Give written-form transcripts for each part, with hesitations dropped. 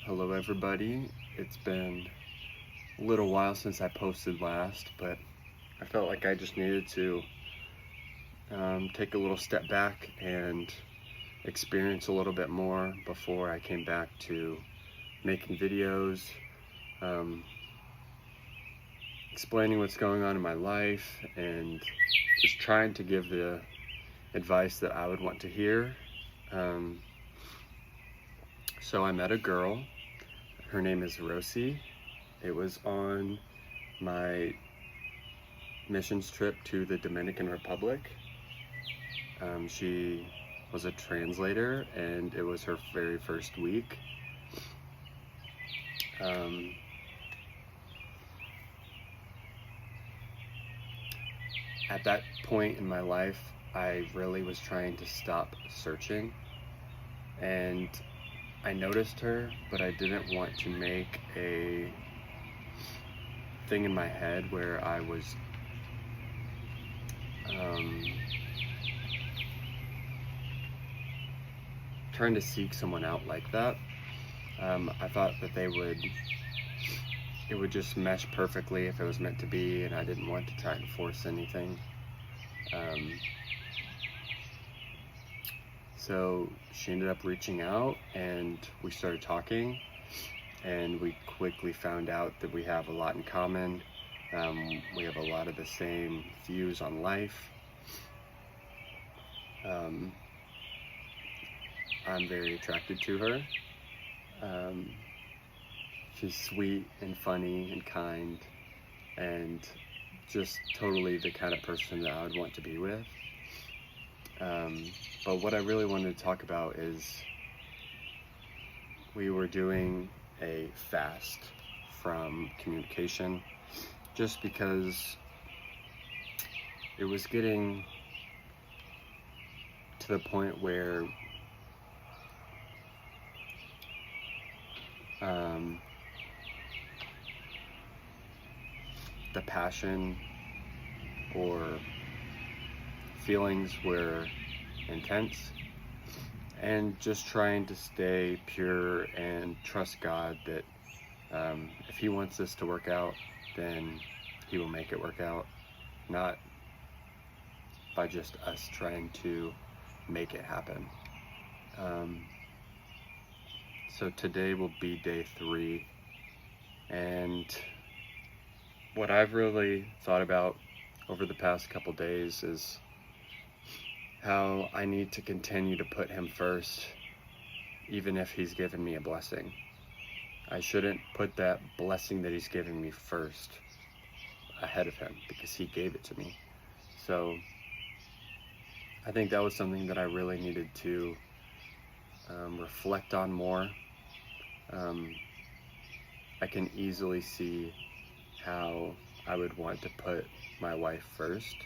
Hello everybody. It's been a little while since I posted last, but I felt like I just needed to take a little step back and experience a little bit more before I came back to making videos, um, explaining what's going on in my life, and just trying to give the advice that I would want to hear. Um, so I met a girl. Her name is Rosi. It was on my missions trip to the Dominican Republic. She was a translator, and it was her very first week. At that point in my life, I really was trying to stop searching, and I noticed her, but I didn't want to make a thing in my head where I was trying to seek someone out like that. I thought that it would just mesh perfectly if it was meant to be, and I didn't want to try and force anything. So she ended up reaching out, and we started talking, and we quickly found out that we have a lot in common. We have a lot of the same views on life. I'm very attracted to her. She's sweet and funny and kind, and just totally the kind of person that I would want to be with. But what I really wanted to talk about is we were doing a fast from communication just because it was getting to the point where the passion or feelings were intense, and just trying to stay pure and trust God that if He wants this to work out, then He will make it work out, not by just us trying to make it happen. So today will be day 3, and what I've really thought about over the past couple days is how I need to continue to put Him first, even if He's given me a blessing. I shouldn't put that blessing that He's given me first ahead of Him, because He gave it to me. So I think that was something that I really needed to reflect on more. I can easily see how I would want to put my wife first,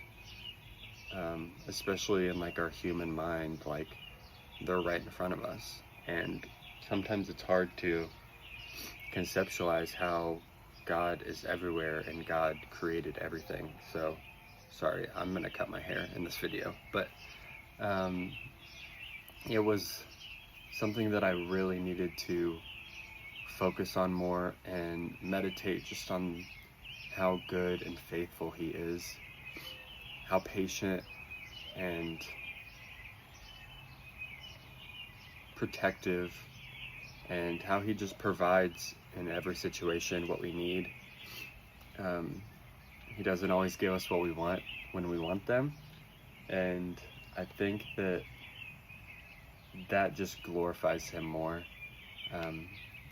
especially in like our human mind, like they're right in front of us, and sometimes it's hard to conceptualize how God is everywhere and God created everything. So sorry, I'm gonna cut my hair in this video, but it was something that I really needed to focus on more and meditate just on how good and faithful He is, how patient and protective, and how He just provides in every situation what we need. He doesn't always give us what we want when we want them, and I think that just glorifies Him more,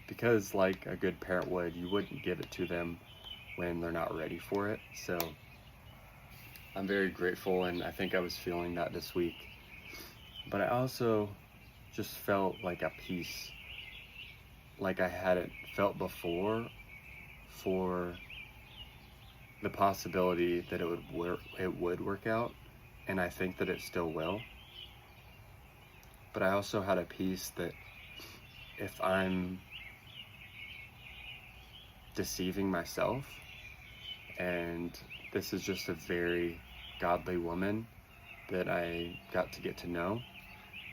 because like a good parent would, you wouldn't give it to them when they're not ready for it. So I'm very grateful, and I think I was feeling that this week. But I also just felt like a peace like I hadn't felt before, for the possibility that it would work out, and I think that it still will. But I also had a peace that if I'm deceiving myself, and this is just a very godly woman that I got to get to know,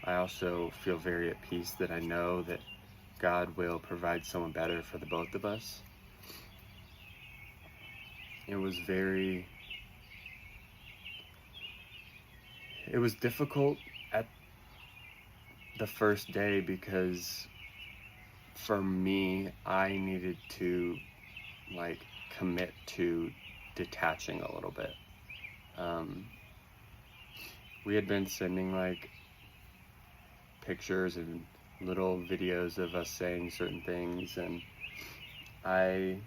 I also feel very at peace that I know that God will provide someone better for the both of us. It was difficult at the first day because for me, I needed to commit to detaching a little bit. We had been sending pictures and little videos of us saying certain things, and I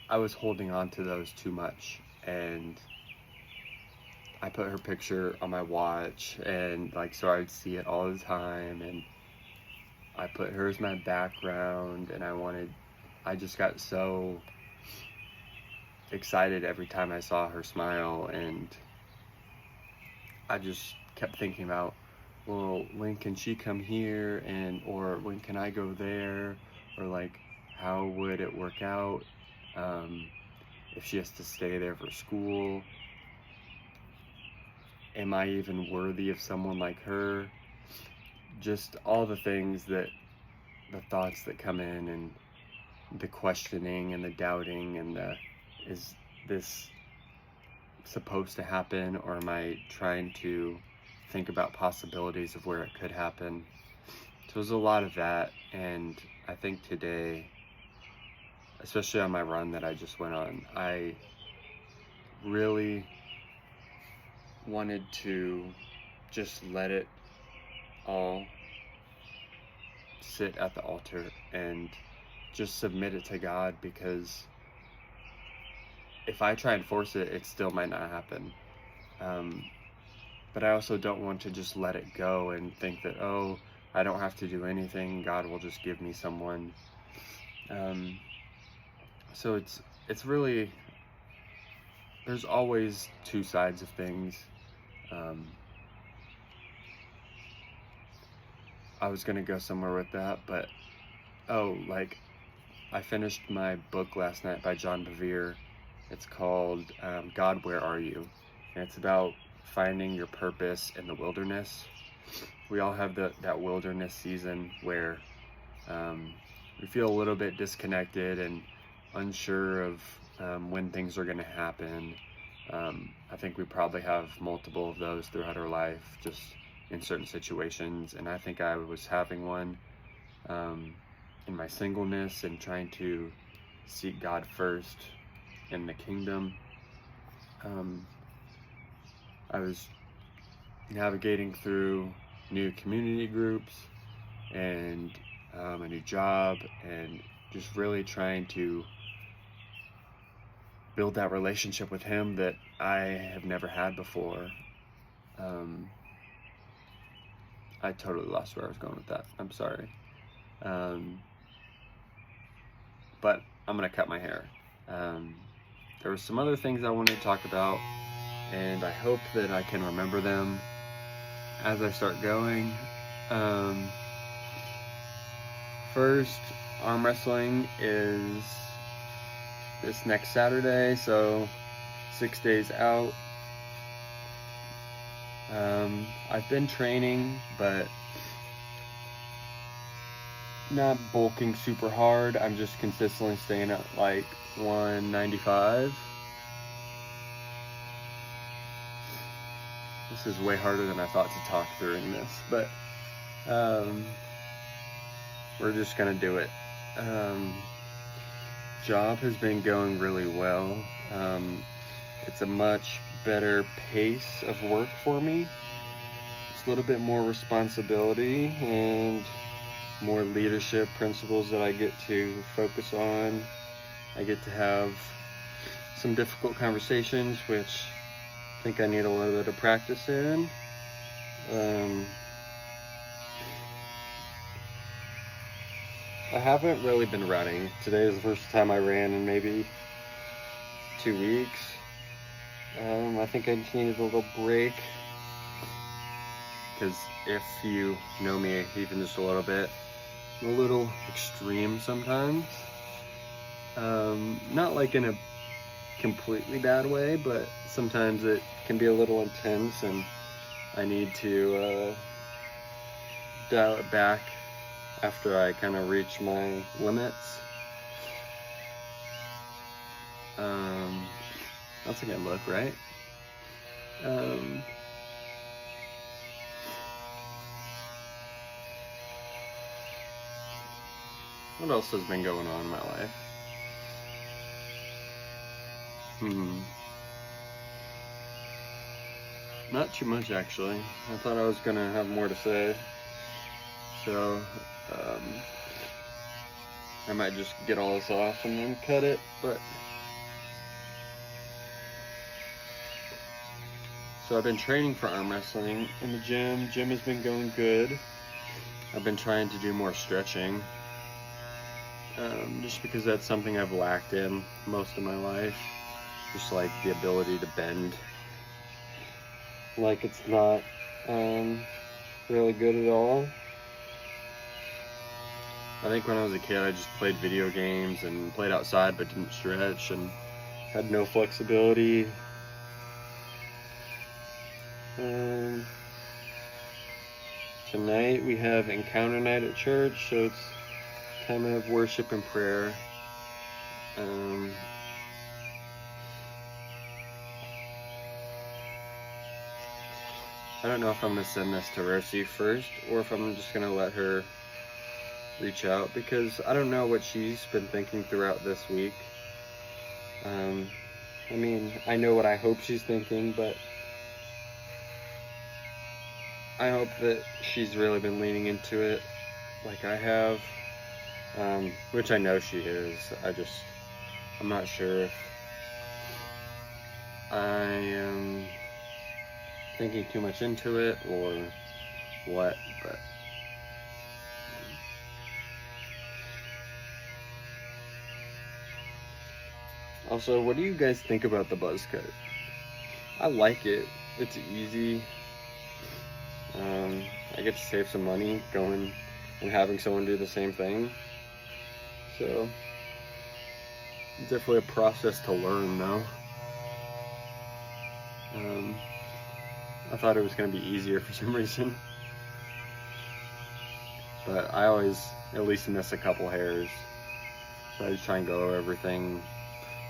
was holding on to those too much, and I put her picture on my watch, and so I would see it all the time, and I put her as my background, and I just got so excited every time I saw her smile, and I just kept thinking about, well, when can she come here, or when can I go there, or how would it work out if she has to stay there for school? Am I even worthy of someone like her? Just all the things the thoughts that come in, and the questioning and the doubting, and is this supposed to happen, or am I trying to think about possibilities of where it could happen? So there's a lot of that, and I think today, especially on my run that I just went on, I really wanted to just let it all sit at the altar and just submit it to God, because if I try and force it, it still might not happen. But I also don't want to just let it go and think that, oh, I don't have to do anything, God will just give me someone. So it's really, there's always two sides of things. I was gonna go somewhere with that, but I finished my book last night by John Bevere. It's called God, Where Are You? And it's about finding your purpose in the wilderness. We all have that wilderness season where we feel a little bit disconnected and unsure of when things are going to happen. I think we probably have multiple of those throughout our life, just in certain situations. And I think I was having one in my singleness and trying to seek God first in the kingdom. I was navigating through new community groups and a new job, and just really trying to build that relationship with Him that I have never had before. I totally lost where I was going with that. I'm sorry. But I'm gonna cut my hair. There were some other things I wanted to talk about, and I hope that I can remember them as I start going. First, arm wrestling is this next Saturday, so 6 days out. I've been training, but not bulking super hard. I'm just consistently staying at 195. This is way harder than I thought to talk during this, but we're just gonna do it. Job has been going really well. It's a much better pace of work for me. It's a little bit more responsibility and more leadership principles that I get to focus on. I get to have some difficult conversations, which I think I need a little bit of practice in. I haven't really been running. Today is the first time I ran in maybe 2 weeks. I think I just needed a little break, because if you know me even just a little bit, I'm a little extreme sometimes. Not in a completely bad way, but sometimes it can be a little intense, and I need to dial it back after I kind of reach my limits. That's a good look, right? What else has been going on in my life? Not too much, actually. I thought I was gonna have more to say, so I might just get all this off and then cut it, but so I've been training for arm wrestling in the gym. Gym has been going good. I've been trying to do more stretching, just because that's something I've lacked in most of my life. Just like the ability to bend. Like it's not really good at all. I think when I was a kid, I just played video games and played outside but didn't stretch and had no flexibility. Tonight we have encounter night at church, so it's time of worship and prayer. I don't know if I'm going to send this to Rosi first or if I'm just going to let her reach out, because I don't know what she's been thinking throughout this week. I mean, I know what I hope she's thinking, but I hope that she's really been leaning into it like I have, which I know she is. I'm not sure if I am thinking too much into it or what, but also, what do you guys think about the buzz cut? I like it. It's easy. I get to save some money going and having someone do the same thing. So, it's definitely a process to learn, though. I thought it was going to be easier for some reason. But I always at least miss a couple hairs. So I just try and go over everything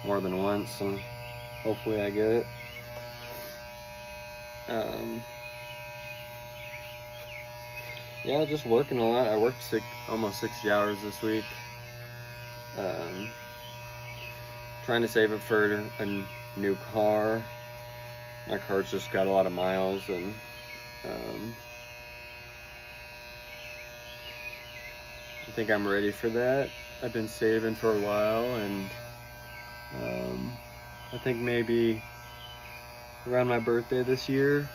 more than once, and hopefully I get it. Yeah, just working a lot. I worked almost 60 hours this week. Trying to save up for a new car. My car's just got a lot of miles, and I think I'm ready for that. I've been saving for a while, and I think maybe around my birthday this year,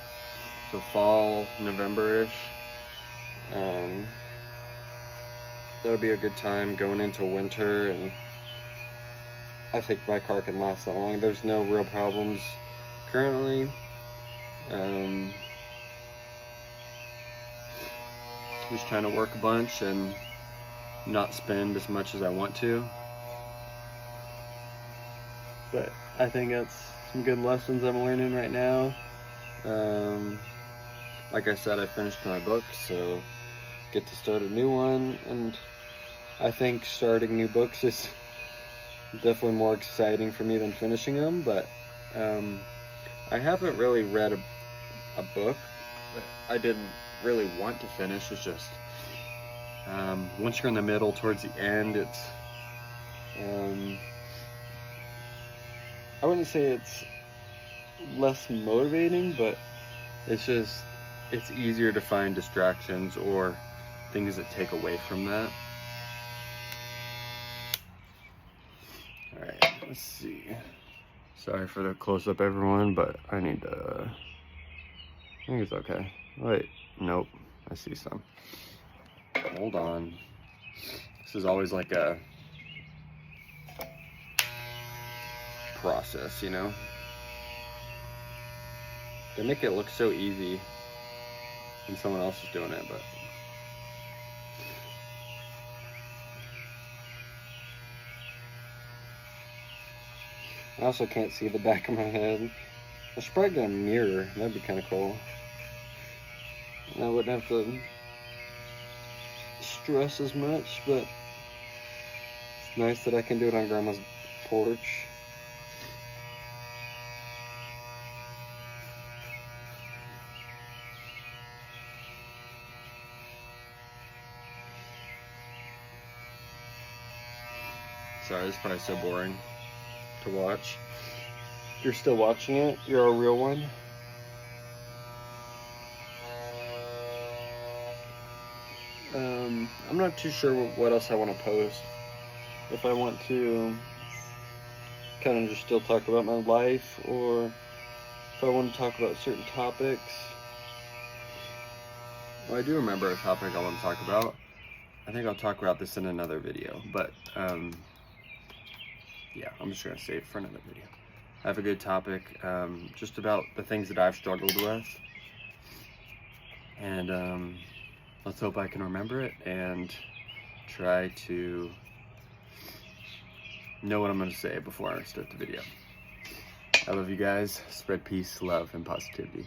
so fall, November-ish, that'll be a good time going into winter, and I think my car can last that long. There's no real problems currently. Just trying to work a bunch and not spend as much as I want to. But I think that's some good lessons I'm learning right now. Like I said, I finished my book, so get to start a new one, and I think starting new books is definitely more exciting for me than finishing them, but I haven't really read a book that I didn't really want to finish. It's just once you're in the middle towards the end, it's I wouldn't say it's less motivating, but it's easier to find distractions or things that take away from that. Alright, let's see. Sorry for the close-up, everyone, but I think it's okay. Wait, nope, I see some. Hold on. This is always like a process, you know? They make it look so easy when someone else is doing it, but I also can't see the back of my head. I should probably get a mirror. That'd be kind of cool. And I wouldn't have to stress as much, but it's nice that I can do it on Grandma's porch. Sorry, it's probably so boring to watch. If you're still watching it, you're a real one. I'm not too sure what else I want to post. If I want to kind of just still talk about my life, or if I want to talk about certain topics. Well, I do remember a topic I want to talk about. I think I'll talk about this in another video, but yeah, I'm just going to save it for another video. I have a good topic, just about the things that I've struggled with. And let's hope I can remember it and try to know what I'm going to say before I start the video. I love you guys. Spread peace, love, and positivity.